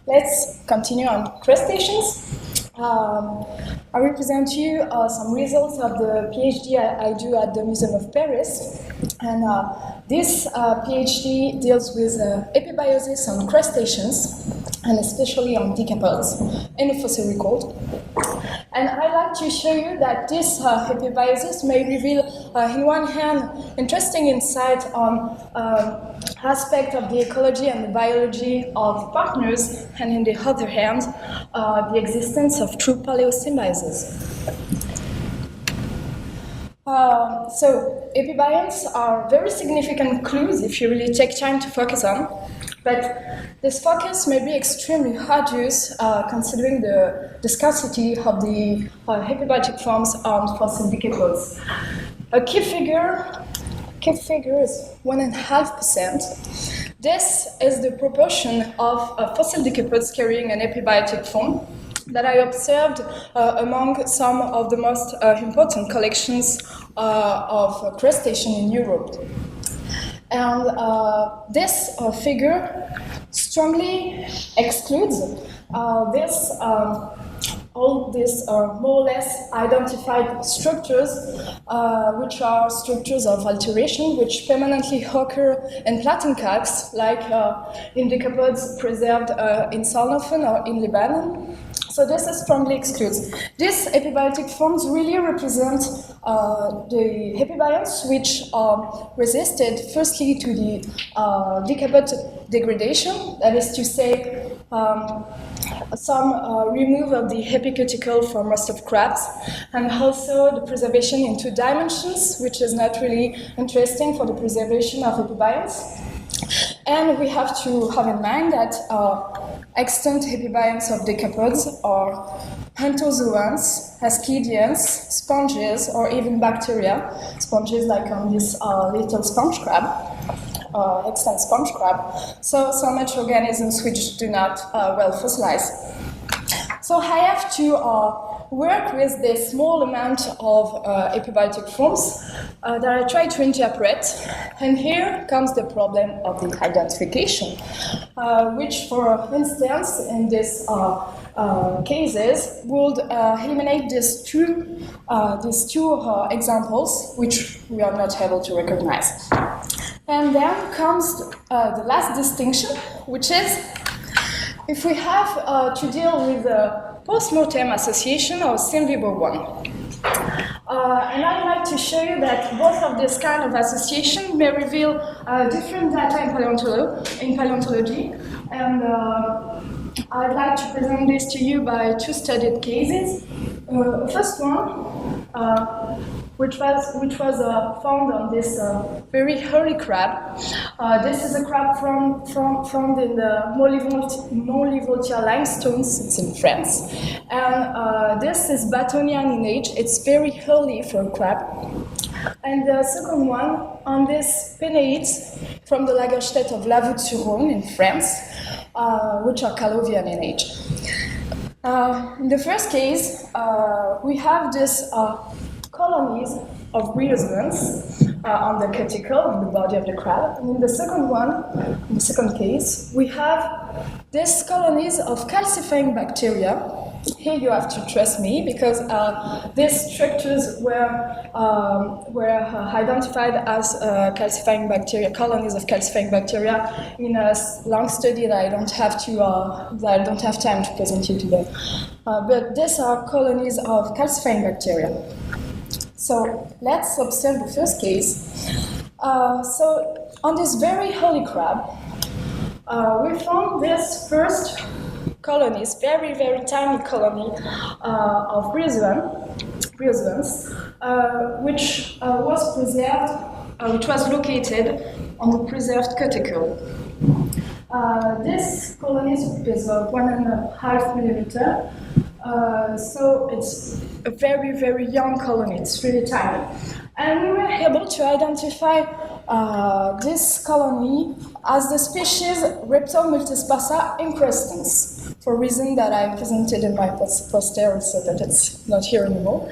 let's continue on crustaceans. I will present you some results of the PhD I do at the Museum of Paris. And this PhD deals with epibioses on crustaceans, and especially on decapods in the fossil record. And I'd like to show you that this epibioses may reveal, in one hand, interesting insight on aspect of the ecology and the biology of partners, and in the other hand, the existence of true palaeosymbioses. So epibionts are very significant clues if you really take time to focus on, but this focus may be extremely arduous considering the scarcity of the epibiotic forms on fossil decapods. A key figure is 1.5%. This is the proportion of fossil decapods carrying an epibiotic form that I observed among some of the most important collections of crustaceans in Europe. And this figure strongly excludes all these more or less identified structures, which are structures of alteration, which permanently occur in platin calcs, like in decapods preserved in Solnhofen or in Lebanon. So this is strongly excludes. These epibiotic forms really represent the epibionts which resisted firstly to the decapod degradation, that is to say, some removal of the epicuticle for most of crabs, and also the preservation in 2 dimensions, which is not really interesting for the preservation of epibionts. And we have to have in mind that extant epibionts of decapods are entozoans, ascidians, sponges, or even bacteria. Sponges like on this little sponge crab, extant sponge crab. So much organisms which do not well fossilize. So I have to work with this small amount of epibiotic forms that I try to interpret. And here comes the problem of the identification, which, for instance, in these cases, would eliminate these two examples, which we are not able to recognize. And then comes the last distinction, which is if we have to deal with a post-mortem association or sim vivo one. And I'd like to show you that both of this kind of association may reveal different data in paleontology. And I'd like to present this to you by 2 studied cases. First one, which was found on this very early crab. This is a crab found in the Montlivautier limestones. It's in France. And this is Battonian in age. It's very early for a crab. And the second one on this Penaids from the Lagerstätte of Lavaux-sur-Rhône in France, which are Calovian in age. In the first case, we have this colonies of bryozoans on the cuticle, on the body of the crab. And in the second case, we have these colonies of calcifying bacteria. Here you have to trust me, because these structures were identified as calcifying bacteria, colonies of calcifying bacteria, in a long study that I don't have time to present you today. But these are colonies of calcifying bacteria. So let's observe the first case. So on this very early crab, we found this first colonies, very, very tiny colony of bryozoans, which was preserved, which was located on the preserved cuticle. This colony is 1.5 millimeter. So it's a very, very young colony, it's really tiny. And we were able to identify this colony as the species Reptile multisparsa incrustans, for a reason that I presented in my poster, so that it's not here anymore.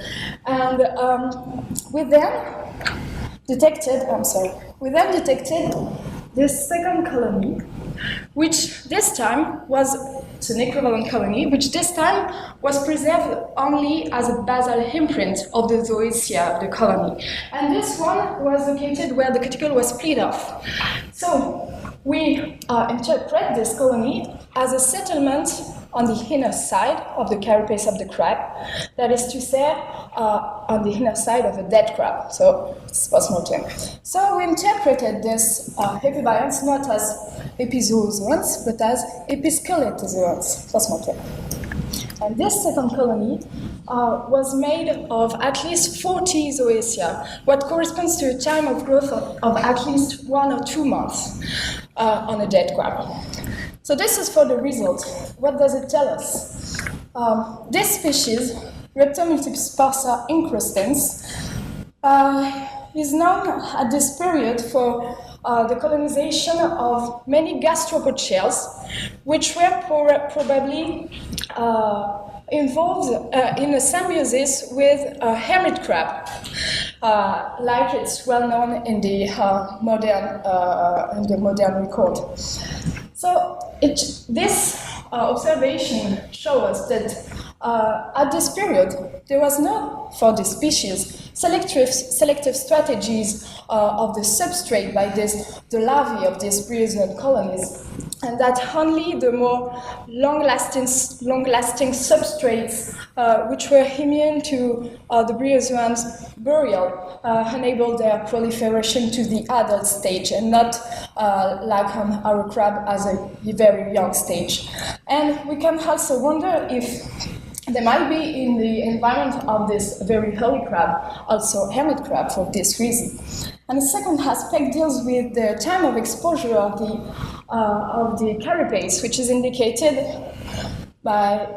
And we then detected this second colony, which this time was an equivalent colony, which this time was preserved only as a basal imprint of the zoecia of the colony. And this one was located where the cuticle was split off. So we interpret this colony as a settlement on the inner side of the carapace of the crab, that is to say, on the inner side of a dead crab. So it's post-mortem. So we interpreted this Epibioses not as epizoozoans, but as episkeletozoans post-mortem. And this second colony was made of at least 40 zoecia, what corresponds to a time of growth of at least 1 or 2 months on a dead crab. So this is for the result. What does it tell us? This species, Rheptomultipsparsa incrustans, is known at this period for the colonization of many gastropod shells, which were probably involved in a symbiosis with a hermit crab, like it's well known in the modern record. So this observation shows us that at this period there was not, for this species, selective strategies of the substrate by the larvae of these bryozoan colonies, and that only the more long-lasting substrates, which were immune to the bryozoans' burial, enabled their proliferation to the adult stage, and not like on our crab as a very young stage. And we can also wonder if there might be in the environment of this very early crab also hermit crab for this reason. And the second aspect deals with the time of exposure of the carapace, which is indicated by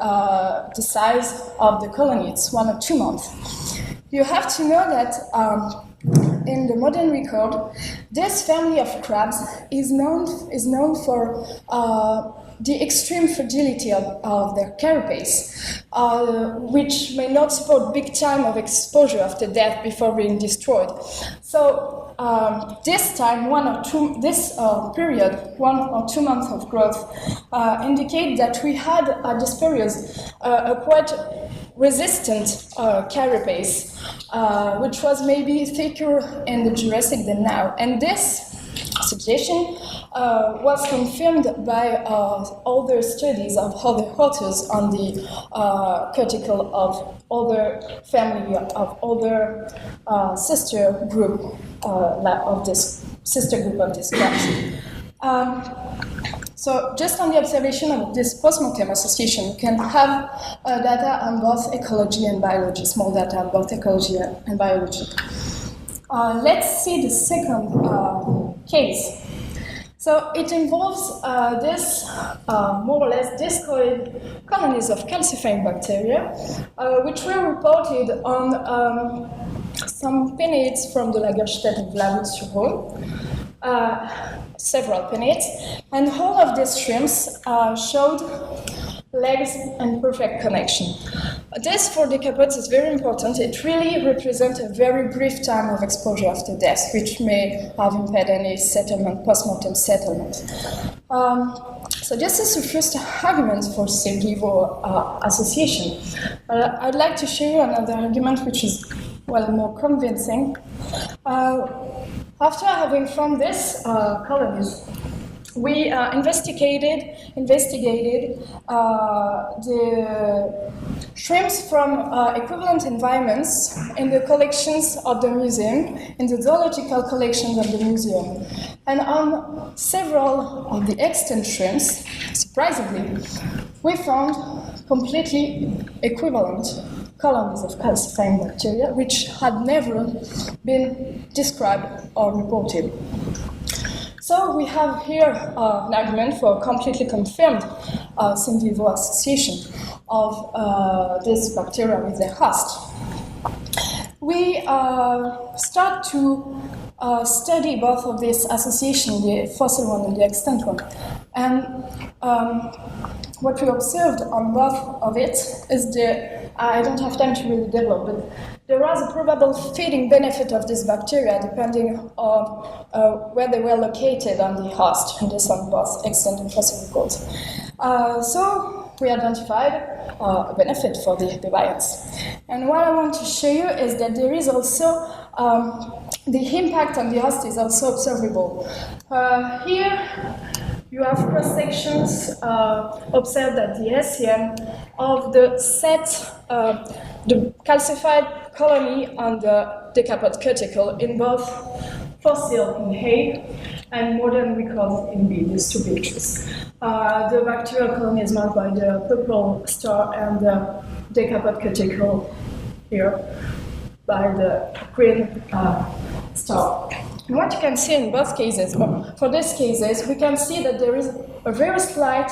the size of the colony. It's 1 or 2 months. You have to know that in the modern record, this family of crabs is known for the extreme fragility of their carapace, which may not support big time of exposure after death before being destroyed. So this time, period, 1 or 2 months of growth, indicate that we had at this period a quite resistant carapace, which was maybe thicker in the Jurassic than now. And this suggestion was confirmed by other studies of other authors on the cuticle of other family, of other sister group of this crabs. So just on the observation of this post-mortem association, you can have data on both ecology and biology, small data on both ecology and biology. Let's see the second case. So it involves this more or less discoid colonies of calcifying bacteria, which were reported on some penates from the Lagerstätte and Vlawood-sur-Rhône, several penates, and all of these shrimps showed legs and perfect connection. This for decapods is very important. It really represents a very brief time of exposure after death, which may have impeded any settlement, post-mortem settlement. So this is the first argument for Sylvain association. I'd like to show you another argument which is, well, more convincing. After having found this colonies, we investigated the shrimps from equivalent environments in the collections of the museum, in the zoological collections of the museum. And on several of the extant shrimps, surprisingly, we found completely equivalent colonies of calcifying bacteria, which had never been described or reported. So we have here an argument for a completely confirmed Sylvain association of this bacteria with the host. We start to study both of these associations, the fossil one and the extant one. And what we observed on both of it is I don't have time to really develop, but there was a probable feeding benefit of this bacteria depending on where they were located on the host, and this on both extant and fossil records. So we identified a benefit for the epibions. And what I want to show you is that there is also the impact on the host is also observable. Here you have cross-sections observed at the SEM of the the calcified colony on the decapod cuticle in both fossil in A and modern records in B, these two pictures. The bacterial colony is marked by the purple star and the decapod cuticle here by the green star. And what you can see in both cases, or for these cases, we can see that there is a very slight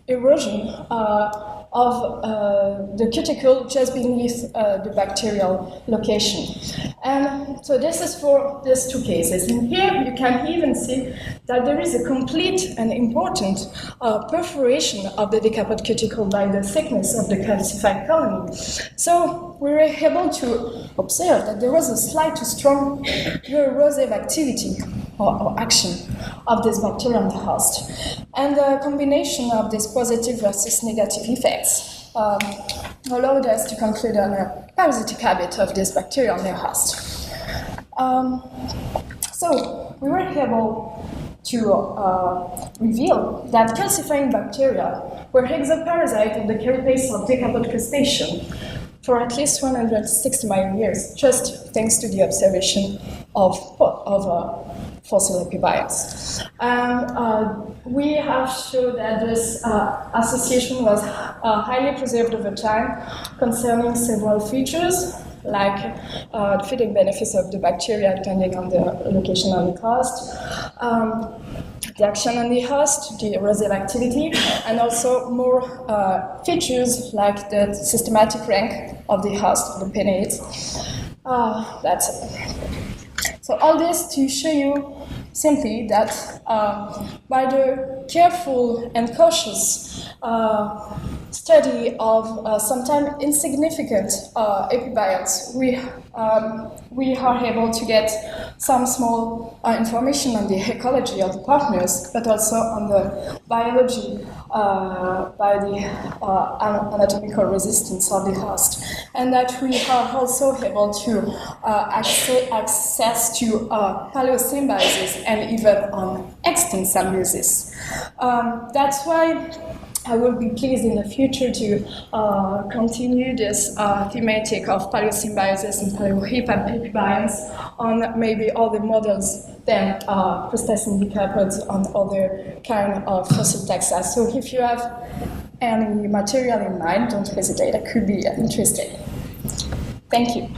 erosion of the cuticle just beneath the bacterial location. And so this is for these two cases. And here you can even see that there is a complete and important perforation of the decapod cuticle by the thickness of the calcified colony. So we were able to observe that there was a slight to strong erosive activity or action of this bacteria on the host. And the combination of these positive versus negative effects allowed us to conclude on a parasitic habit of this bacteria on their host. So we were able to reveal that calcifying bacteria were exoparasite of the carapace of decapod crustacean for at least 160 million years, just thanks to the observation of fossil epibions. And we have shown that this association was highly preserved over time concerning several features, like the feeding benefits of the bacteria depending on the location on the host, the action on the host, the erosive activity, and also more features like the systematic rank of the host, the penates. That's it. So all this to show you simply that by the careful and cautious study of sometimes insignificant epibions, we are able to get some small information on the ecology of the partners, but also on the biology by the anatomical resistance of the host, and that we are also able to access to palaeosymbioses and even on extinct symbiosis. That's why I will be pleased in the future to continue this thematic of palaeosymbioses and palaeoepibions on maybe other models than crustacean decapods on other kind of fossil taxa. So if you have any material in mind, don't hesitate. I could be interested. Thank you.